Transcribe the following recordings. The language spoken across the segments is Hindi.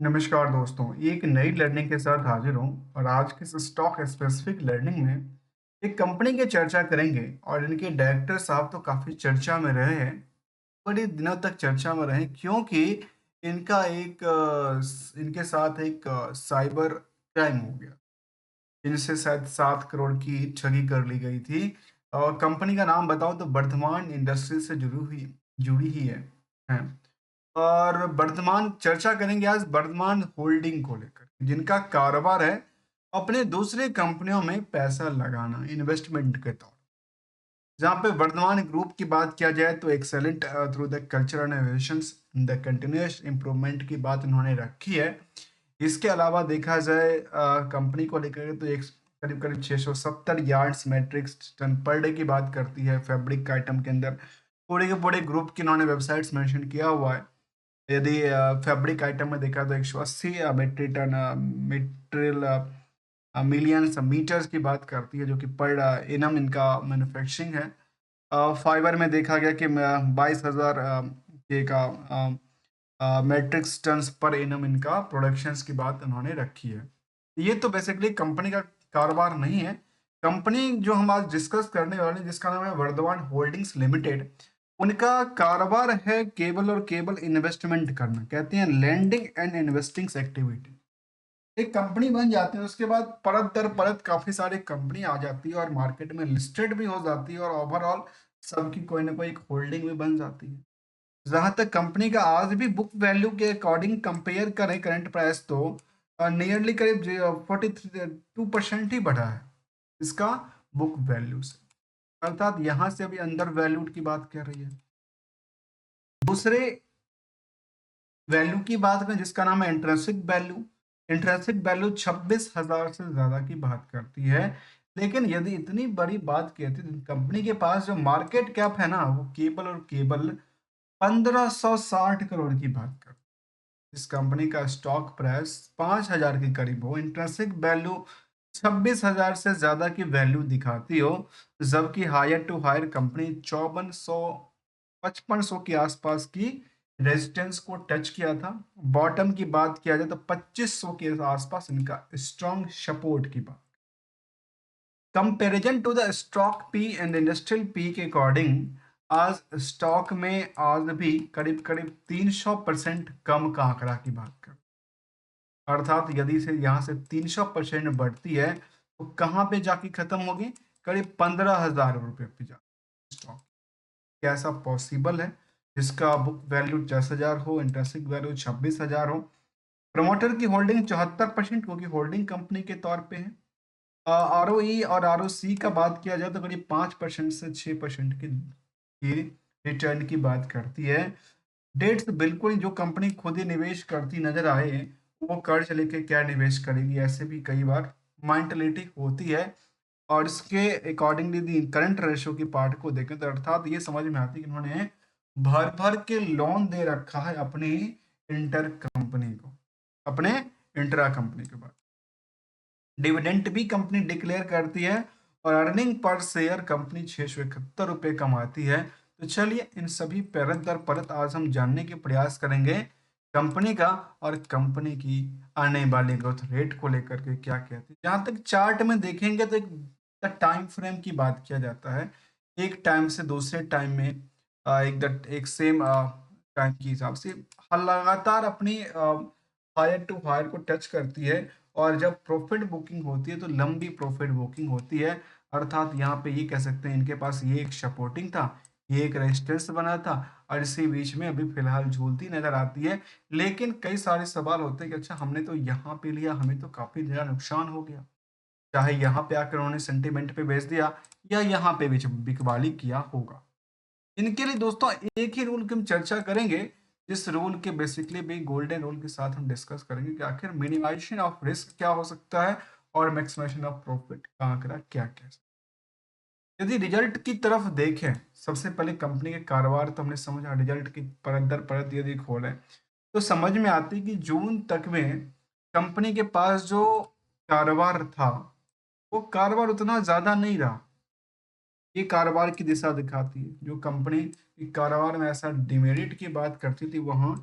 नमस्कार दोस्तों, एक नई लर्निंग के साथ हाजिर हूँ और आज की इस स्टॉक स्पेसिफिक लर्निंग में एक कंपनी की चर्चा करेंगे और इनके डायरेक्टर साहब तो काफ़ी चर्चा में रहे हैं। बड़ी दिनों तक चर्चा में रहे क्योंकि इनका इनके साथ एक साइबर क्राइम हो गया। इनसे शायद 7 करोड़ की ठगी कर ली गई थी और कंपनी का नाम बताऊं तो वर्धमान इंडस्ट्री से जुड़ी ही है। और वर्धमान चर्चा करेंगे आज वर्धमान होल्डिंग को लेकर, जिनका कारोबार है अपने दूसरे कंपनियों में पैसा लगाना इन्वेस्टमेंट के तौर। जहाँ पे वर्धमान ग्रुप की बात किया जाए तो excellent through the cultural innovations the continuous improvement की बात उन्होंने रखी है। इसके अलावा देखा जाए कंपनी को लेकर तो एक करीब करीब 670 yards metrics ton per day की बात करती है फैब्रिक आइटम के अंदर। पूरे के पूरे ग्रुप की इन्होंने वेबसाइट्स मेंशन किया हुआ है। यदि फैब्रिक आइटम में देखा तो 180 metric ton material millions meters की बात करती है, जो कि पर एनम इनका मैन्युफैक्चरिंग है। फाइबर में देखा गया कि 22,000 के का मैट्रिक्स टन्स पर एनम इनका प्रोडक्शंस की बात उन्होंने रखी है। ये तो बेसिकली कंपनी का कारोबार नहीं है। कंपनी जो हम आज डिस्कस करने वाले हैं, जिसका नाम है वर्धमान होल्डिंग्स लिमिटेड, उनका कारोबार है केबल और केबल इन्वेस्टमेंट करना, कहते हैं लैंडिंग एंड इन्वेस्टिंग एक्टिविटी। एक कंपनी बन जाती है, उसके बाद परत दर परत काफी सारी कंपनी आ जाती है और मार्केट में लिस्टेड भी हो जाती है और ओवरऑल सबकी कोई ना कोई एक होल्डिंग भी बन जाती है। जहां तक कंपनी का आज भी बुक वैल्यू के अकॉर्डिंग कंपेयर करें करंट प्राइस तो नियरली करीब 42% ही बढ़ा है इसका बुक वैल्यू से। अर्थात यहां से अभी अंडर वैल्यूड की बात कर रही है। दूसरे वैल्यू की बात करें जिसका नाम है इंट्रिंसिक वैल्यू। इंट्रिंसिक वैल्यू 26,000 से ज्यादा की बात करती है। लेकिन यदि इतनी बड़ी बात कहती है तो कंपनी के पास जो मार्केट कैप है ना, वो केबल और केबल 1560 करोड़ की बात कर। इस कंपनी का स्टॉक प्राइस 5,000 के करीब हो, इंट्रिंसिक वैल्यू 26,000 से ज्यादा की वैल्यू दिखाती हो, जबकि हायर टू हायर कंपनी 5400 के आसपास की रेजिस्टेंस को टच किया था। बॉटम की बात किया जाए तो 2500 के आसपास इनका स्ट्रॉन्ग सपोर्ट की बात। Comparison to the stock P and industrial P के अकॉर्डिंग आज स्टॉक में आज भी करीब करीब 300% कम का आंकड़ा की बात कर। अर्थात यदि से यहाँ से 300% बढ़ती है तो कहाँ पे जाके खत्म होगी? करीब 15,000 रुपये पे जा स्टॉक। कैसा पॉसिबल है जिसका बुक वैल्यू 10,000 हो, इंटरेस्टिंग वैल्यू 26,000 हो। प्रमोटर की होल्डिंग 74%, क्योंकि होल्डिंग कंपनी के तौर पे है। आरओई और आरओसी का बात किया जाए तो करीब 5% से 6% की रिटर्न की बात करती है। डेट्स बिल्कुल जो कंपनी खुद ही निवेश करती नजर आए, वो कर्ज लेके क्या निवेश करेगी, ऐसे भी कई बार मेंटलिटी होती है। और इसके अकॉर्डिंगली करंट रेशो की पार्ट को देखें तो अर्थात ये समझ में आती है कि उन्होंने भर भर के लोन दे रखा है अपनी इंटर कंपनी को, अपने इंट्रा कंपनी के बाद। डिविडेंट भी कंपनी डिक्लेयर करती है और अर्निंग पर शेयर कंपनी 671 रुपये कमाती है। तो चलिए इन सभी परत दर परत आज हम जानने के प्रयास करेंगे कंपनी का, और कंपनी की आने वाली ग्रोथ रेट को लेकर के क्या कहती है। जहां तक चार्ट में देखेंगे तो एक टाइम फ्रेम की बात किया जाता है। एक टाइम से दूसरे टाइम में एक सेम टाइम के हिसाब से लगातार अपनी हायर टू हायर को टच करती है। और जब प्रॉफिट बुकिंग होती है तो लंबी प्रॉफिट बुकिंग होती है। अर्थात यहाँ पे ये कह सकते हैं इनके पास ये एक सपोर्टिंग था, ये एक रेजिस्टेंस बना था, और इसी बीच में अभी फिलहाल झूलती नजर आती है। लेकिन कई सारे सवाल होते हैं कि अच्छा हमने तो यहाँ पे लिया, हमें तो काफी ज्यादा नुकसान हो गया। चाहे यहाँ पे आकर उन्होंने सेंटीमेंट पे बेच दिया या यहाँ पे बिकवाली किया होगा। इनके लिए दोस्तों एक ही रूल की हम चर्चा करेंगे, जिस रूल के बेसिकली भी गोल्डन रूल के साथ हम डिस्कस करेंगे कि आखिर मिनिमाइजेशन ऑफ रिस्क क्या हो सकता है और मैक्सिमाइजेशन ऑफ प्रॉफिट का आंकड़ा क्या क्या है। यदि रिजल्ट की तरफ देखें, सबसे पहले कंपनी के कारोबार तो हमने समझा, रिजल्ट की परत दर परत यदि खोलें तो समझ में आती है कि जून तक में कंपनी के पास जो कारोबार था, वो कारोबार उतना ज्यादा नहीं रहा। ये कारोबार की दिशा दिखाती है। जो कंपनी की कारोबार में ऐसा डिमेरिट की बात करती थी, वहां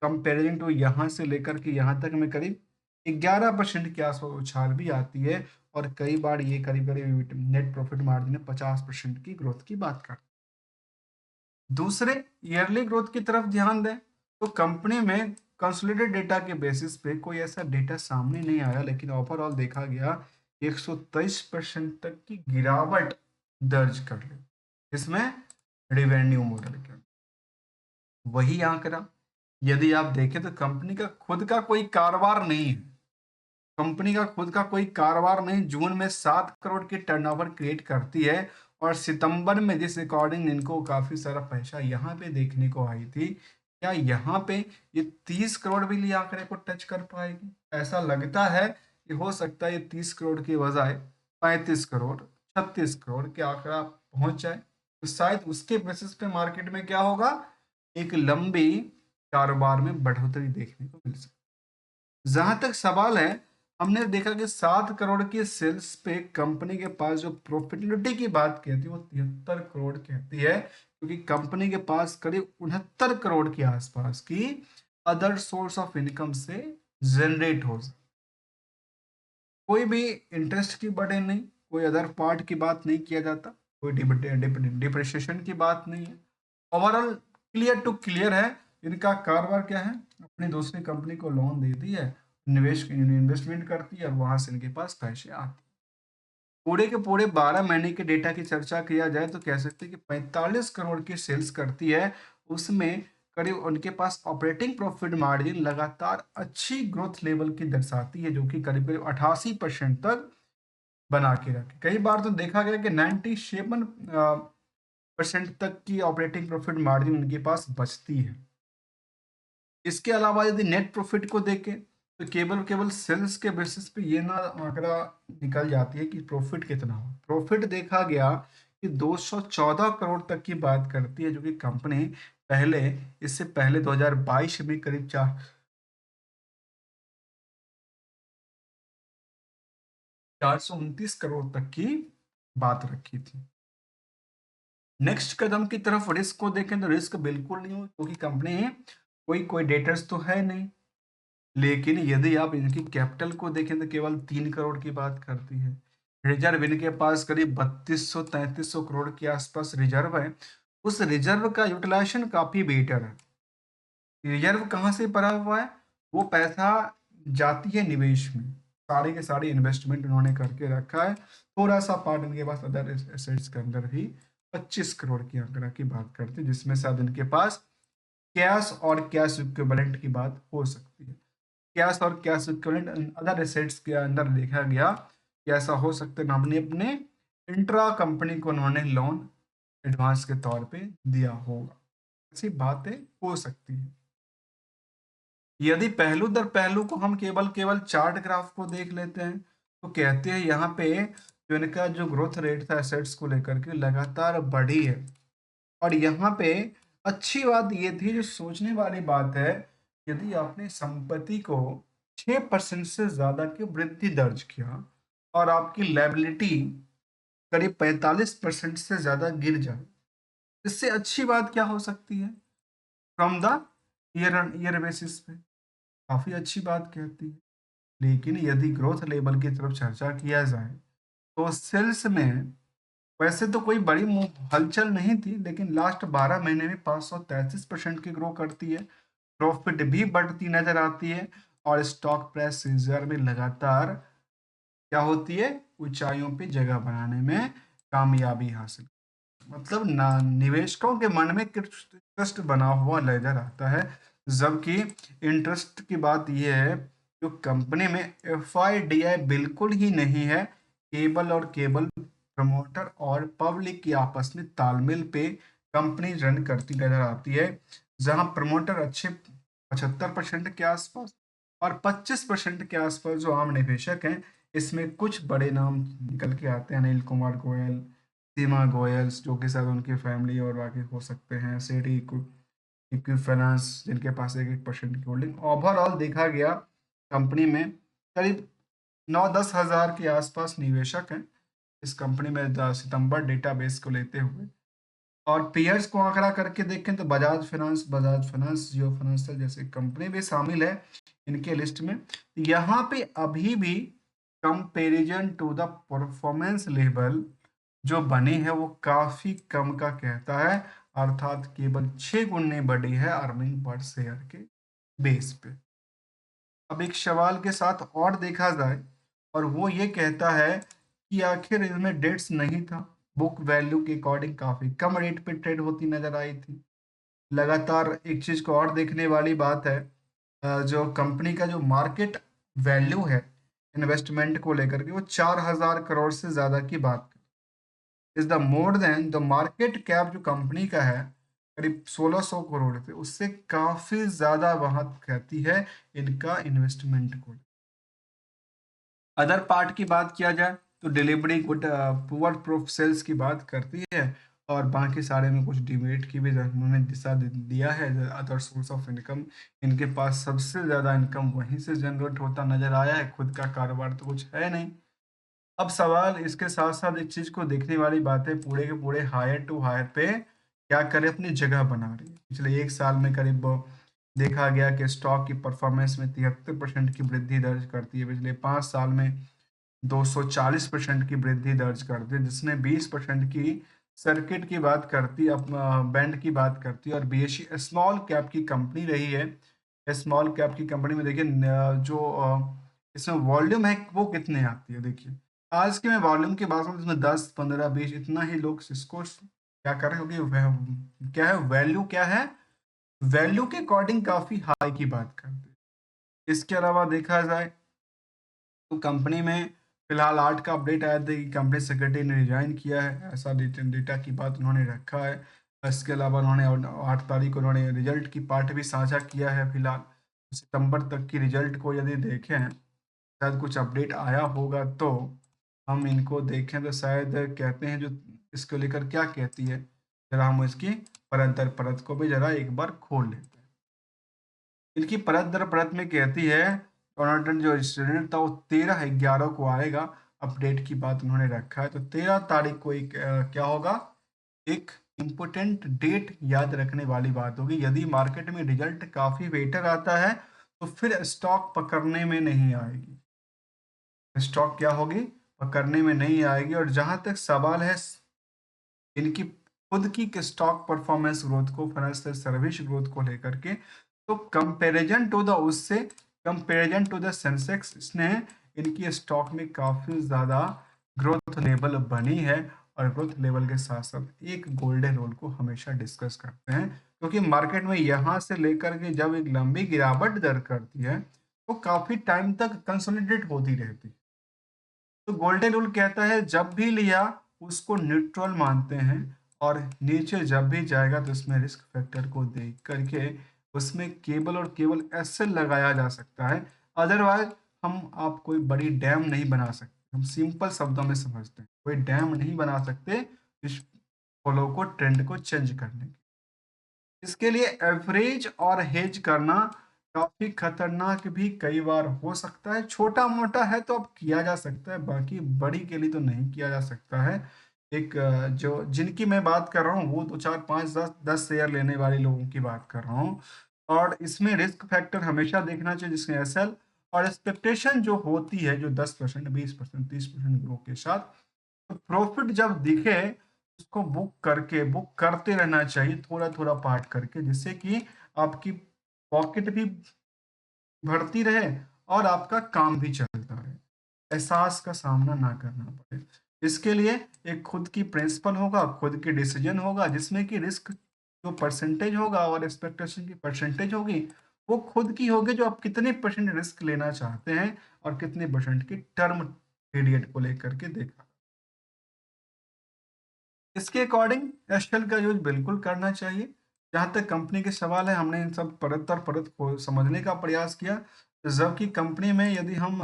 कंपेयरिंग टू यहाँ से लेकर के यहाँ तक में करीब 11% के आसपास उछाल भी आती है, और कई बार ये करीब-करीब नेट प्रॉफिट मार्जिन में 50% की ग्रोथ की बात करते हैं। दूसरे ईयरली ग्रोथ की तरफ ध्यान दें, तो कंपनी में कंसोलिडेटेड डेटा के बेसिस पे कोई ऐसा डेटा सामने नहीं आया, लेकिन ओवरऑल देखा गया 123% तक की गिरावट दर्ज कर ली। इसमें रिवेन्यू मॉडल के वही आंकड़ा यदि आप देखें तो कंपनी का खुद का कोई कारोबार नहीं है। कंपनी का खुद का कोई कारोबार नहीं, जून में 7 करोड़ की टर्नओवर क्रिएट करती है, और सितंबर में जिस अकॉर्डिंग इनको काफी सारा पैसा यहाँ पे देखने को आई थी, क्या यहाँ पे ये 30 करोड़ भी लिए आंकड़े को टच कर पाएगी? ऐसा लगता है कि हो सकता है ये 30 करोड़ की बजाय 35 करोड़ 36 करोड़ के आंकड़ा पहुंच जाए, तो शायद उसके बेसिस पे मार्केट में क्या होगा, एक लंबी कारोबार में बढ़ोतरी देखने को मिल सकती है। जहां तक सवाल है, हमने देखा कि 7 करोड़ के सेल्स पे कंपनी के पास जो प्रॉफिटेबिलिटी की बात कहती है वो 73 करोड़ कहती है, क्योंकि कंपनी के पास करीब 69 करोड़ के आसपास की अदर सोर्स ऑफ इनकम से जनरेट हो सकती। कोई भी इंटरेस्ट की बर्डन नहीं, कोई अदर पार्ट की बात नहीं किया जाता, कोई डिप्रिसिएशन की बात नहीं है। ओवरऑल क्लियर टू क्लियर है। इनका कारोबार क्या है, अपनी दूसरी कंपनी को लोन देती है, निवेश इन्वेस्टमेंट करती है, और वहां से इनके पास पैसे आते हैं। पूरे के पूरे 12 महीने के डेटा की चर्चा किया जाए तो कह सकते हैं कि 45 करोड़ की सेल्स करती है, उसमें करीब उनके पास ऑपरेटिंग प्रॉफिट मार्जिन लगातार अच्छी ग्रोथ लेवल की दर्शाती है, जो कि करीब करीब 88% तक बना के रखे। कई बार तो देखा गया कि 97% तक की ऑपरेटिंग प्रॉफिट मार्जिन उनके पास बचती है। इसके अलावा यदि नेट प्रॉफिट को देखें तो केवल केवल सेल्स के बेसिस पे ये ना आंकड़ा निकल जाती है कि प्रॉफिट कितना हो। प्रॉफिट देखा गया कि 214 करोड़ तक की बात करती है, जो कि कंपनी पहले इससे पहले 2022 में करीब 429 करोड़ तक की बात रखी थी। नेक्स्ट कदम की तरफ रिस्क को देखें तो रिस्क बिल्कुल नहीं हो, क्योंकि कंपनी कोई कोई डेटर्स तो है नहीं। लेकिन यदि आप इनकी कैपिटल को देखें तो केवल 3 करोड़ की बात करती है। रिजर्व इनके पास करीब 3200-3300 करोड़ के आसपास रिजर्व है। उस रिजर्व का यूटिलाइजेशन काफी बेटर है। रिजर्व कहाँ से भरा हुआ है, वो पैसा जाती है निवेश में, सारे के सारे इन्वेस्टमेंट उन्होंने करके रखा है। थोड़ा सा पार्ट इनके पास अदर एसेट्स के अंदर भी 25 करोड़ की आंकड़ा की बात करते हैं, जिसमें शायद इनके पास कैश और कैश इक्विवेलेंट की बात हो सकती है। कैश और कैश इक्विवेलेंट अदर एसेट्स के अंदर देखा गया कि ऐसा हो सकता है हमने अपने इंट्रा कंपनी को उन्होंने लोन एडवांस के तौर पे दिया होगा। ऐसी बातें हो सकती है। यदि पहलू दर पहलू को हम केवल केवल चार्ट ग्राफ को देख लेते हैं तो कहते हैं यहाँ पे जो इनका जो ग्रोथ रेट था एसेट्स को लेकर के लगातार बढ़ी है। और यहाँ पे अच्छी बात ये थी, जो सोचने वाली बात है, यदि आपने संपत्ति को 6% से ज्यादा की वृद्धि दर्ज किया और आपकी लायबिलिटी करीब 45% से ज्यादा गिर जाए, इससे अच्छी बात क्या हो सकती है from the year year basis पे? काफी अच्छी बात कहती है। लेकिन यदि ग्रोथ लेवल की तरफ चर्चा किया जाए तो सेल्स में वैसे तो कोई बड़ी हलचल नहीं थी, लेकिन लास्ट 12 महीने में 533% की ग्रो करती है। प्रॉफिट भी बढ़ती नजर आती है, और स्टॉक प्राइस रिजर्व में लगातार क्या होती है, ऊंचाइयों पे जगह बनाने में कामयाबी हासिल। मतलब ना निवेशकों के मन में इंटरेस्ट बना हुआ नजर आता है, जबकि इंटरेस्ट की बात यह है जो कंपनी में एफआईडीआई बिल्कुल ही नहीं है। केबल और केबल प्रमोटर और पब्लिक की आपस में तालमेल पे कंपनी रन करती नजर आती है, जहां प्रमोटर अच्छे 75% के आसपास और 25% के आसपास जो आम निवेशक हैं, इसमें कुछ बड़े नाम निकल के आते हैं, अनिल कुमार गोयल, सीमा गोयल्स जो कि शायद उनकी फैमिली और बाकी हो सकते हैं, सिटी इक्विफाइनेंस जिनके पास 1% की होल्डिंग। ओवरऑल देखा गया कंपनी में करीब 9-10 हज़ार के आसपास निवेशक हैं इस कंपनी में, सितंबर डेटाबेस को लेते हुए। और पीयर्स को आंकड़ा करके देखें तो बजाज फाइनेंस, जियो फाइनेंशियल जैसे कंपनी भी शामिल है इनके लिस्ट में। यहाँ पे अभी भी comparison to the performance level जो बनी है वो काफी कम का कहता है, अर्थात केवल 6 गुने बढ़ी है अर्निंग पर शेयर के बेस पे। अब एक सवाल के साथ और देखा जाए और वो ये कहता है कि आखिर इसमें डेट्स नहीं था, बुक वैल्यू के अकॉर्डिंग काफी कम रेट पे ट्रेड होती नजर आई थी। लगातार एक चीज को और देखने वाली बात है, जो कंपनी का जो मार्केट वैल्यू है इन्वेस्टमेंट को लेकर के वो 4,000 करोड़ से ज्यादा की बात is the more than the market cap जो कंपनी का है करीब 1,600 करोड़ पे, उससे काफी ज्यादा वहां कहती है इनका इन्वेस्टमेंट को। अदर पार्ट की बात किया जाए तो delivery good poor proof sales की बात करती है, और बाकी सारे में कुछ डिमेरिट की भी उन्होंने दिशा दिया है। अदर सोर्स ऑफ इनकम, इनके पास सबसे ज़्यादा इनकम वहीं से जनरेट होता नजर आया है, खुद का कारोबार तो कुछ है नहीं। अब सवाल इसके साथ साथ एक चीज़ को देखने वाली बात है, पूरे के पूरे हायर टू हायर पे क्या करे अपनी जगह बना रही है। पिछले एक साल में करीब देखा गया कि स्टॉक की परफॉर्मेंस में 73% की वृद्धि दर्ज करती है, पिछले 5 साल में 240% की वृद्धि दर्ज करती है, जिसमें 20% की सर्किट की बात करती बैंड की बात करती है। और बीएसई स्मॉल कैप की कंपनी रही है। स्मॉल कैप की कंपनी में देखिए जो इसमें वॉल्यूम है वो कितने आती है। देखिए आज के मैं वॉल्यूम की बात करूँ इसमें 10, 15, 20 इतना ही लोग इसको क्या कर रहे हैं, क्योंकि क्या है वैल्यू, क्या है वैल्यू के अकॉर्डिंग काफी हाई की बात करते हैं। इसके अलावा देखा जाए तो कंपनी में फिलहाल 8 का अपडेट आया था कि कंपनी सेक्रेटरी ने रिजाइन किया है, ऐसा डेटा की बात उन्होंने रखा है। इसके अलावा उन्होंने 8 तारीख को उन्होंने रिजल्ट की पार्ट भी साझा किया है। फिलहाल सितंबर तक की रिजल्ट को यदि देखें, शायद कुछ अपडेट आया होगा तो हम इनको देखें तो शायद कहते हैं जो इसको लेकर क्या कहती है, जरा हम इसकी परत दर परत को भी जरा एक बार खोल लेते हैं। इनकी परत दर परत में कहती है टोनाटन जो स्टूडेंट था वो 13/11 को आएगा। अपडेट की बात उन्होंने रखा है, तो 13 तारीख को एक क्या होगा, एक इम्पोर्टेंट डेट याद रखने वाली बात होगी। यदि मार्केट में रिजल्ट काफी बेटर आता है तो फिर स्टॉक पकड़ने में नहीं आएगी, स्टॉक क्या होगी, पकड़ने में नहीं आएगी। और जहां तक सवाल है इनकी खुद की स्टॉक परफॉर्मेंस ग्रोथ को, फाइनेंशियल सर्विस ग्रोथ को लेकर के, तो कंपैरिजन टू द उससे कंपैरिजन टू द सेंसेक्स इसने इनकी स्टॉक में काफी ज्यादा ग्रोथ लेवल बनी है। और ग्रोथ लेवल के साथ साथ एक गोल्डन रूल को हमेशा डिस्कस करते हैं, क्योंकि मार्केट में यहाँ से लेकर के जब एक लंबी गिरावट दर्ज करती है तो काफी टाइम तक कंसोलिडेट होती रहती है। तो गोल्डन रूल कहता है जब भी लिया उसको न्यूट्रल मानते हैं, और नीचे जब भी जाएगा तो उसमें रिस्क फैक्टर को देख करके उसमें केवल और केवल ऐसे लगाया जा सकता है। अदरवाइज हम आप कोई बड़ी डैम नहीं बना सकते। हम सिंपल शब्दों में समझते हैं, कोई डैम नहीं बना सकते इस फॉलो को, ट्रेंड को चेंज करने के। इसके लिए एवरेज और हेज करना काफी खतरनाक भी कई बार हो सकता है। छोटा मोटा है तो अब किया जा सकता है, बाकी बड़ी के लिए तो नहीं किया जा सकता है। एक जो जिनकी मैं बात कर रहा हूँ वो 2, 4, 5, 10 शेयर लेने वाले लोगों की बात कर रहा हूँ। और इसमें रिस्क फैक्टर हमेशा देखना चाहिए, जिसमें एसएल और एक्सपेक्टेशन जो होती है जो 10%, 20%, 30% ग्रो के साथ, तो प्रॉफिट जब दिखे उसको बुक करते रहना चाहिए, थोड़ा थोड़ा पार्ट करके, जिससे कि आपकी पॉकेट भी भरती रहे और आपका काम भी चलता रहे, एहसास का सामना ना करना पड़े। इसके लिए एक खुद की प्रिंसिपल होगा, खुद की डिसीजन होगा, जिसमें कि रिस्क जो परसेंटेज होगा और एक्सपेक्टेशन की परसेंटेज होगी वो खुद की होगी, जो आप कितने परसेंट रिस्क लेना चाहते हैं और कितने परसेंट की टर्म पीरियड को लेकर के देखा। इसके अकॉर्डिंग एशेल का यूज बिल्कुल करना चाहिए। जहाँ तक कंपनी के सवाल है, हमने इन सब परत दर परत को समझने का प्रयास किया। जबकि कंपनी में यदि हम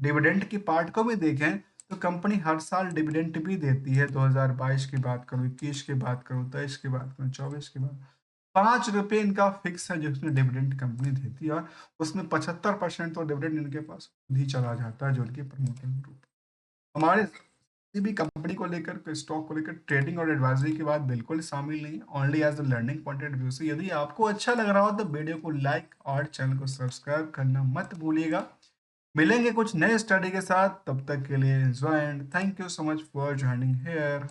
डिविडेंड की पार्ट को भी देखें तो कंपनी हर साल डिविडेंड भी देती है। 2022 की बात करूँ, 21 की बात करूँ, 23 की बात करूँ, 24 की बात, ₹5 इनका फिक्स है जिसमें डिविडेंड कंपनी देती है। और उसमें 75% तो डिविडेंड इनके पास खुद ही चला जाता है, जो इनके प्रमोटर ग्रुप हमारे किसी भी कंपनी को लेकर, कोई स्टॉक को लेकर ट्रेडिंग और एडवाइजरी की बात बिल्कुल शामिल नहीं है, only as the learning point of view से। यदि आपको अच्छा लग रहा हो तो वीडियो को लाइक और चैनल को सब्सक्राइब करना मत भूलिएगा। मिलेंगे कुछ नए स्टडी के साथ, तब तक के लिए enjoy and thank you so much for joining here.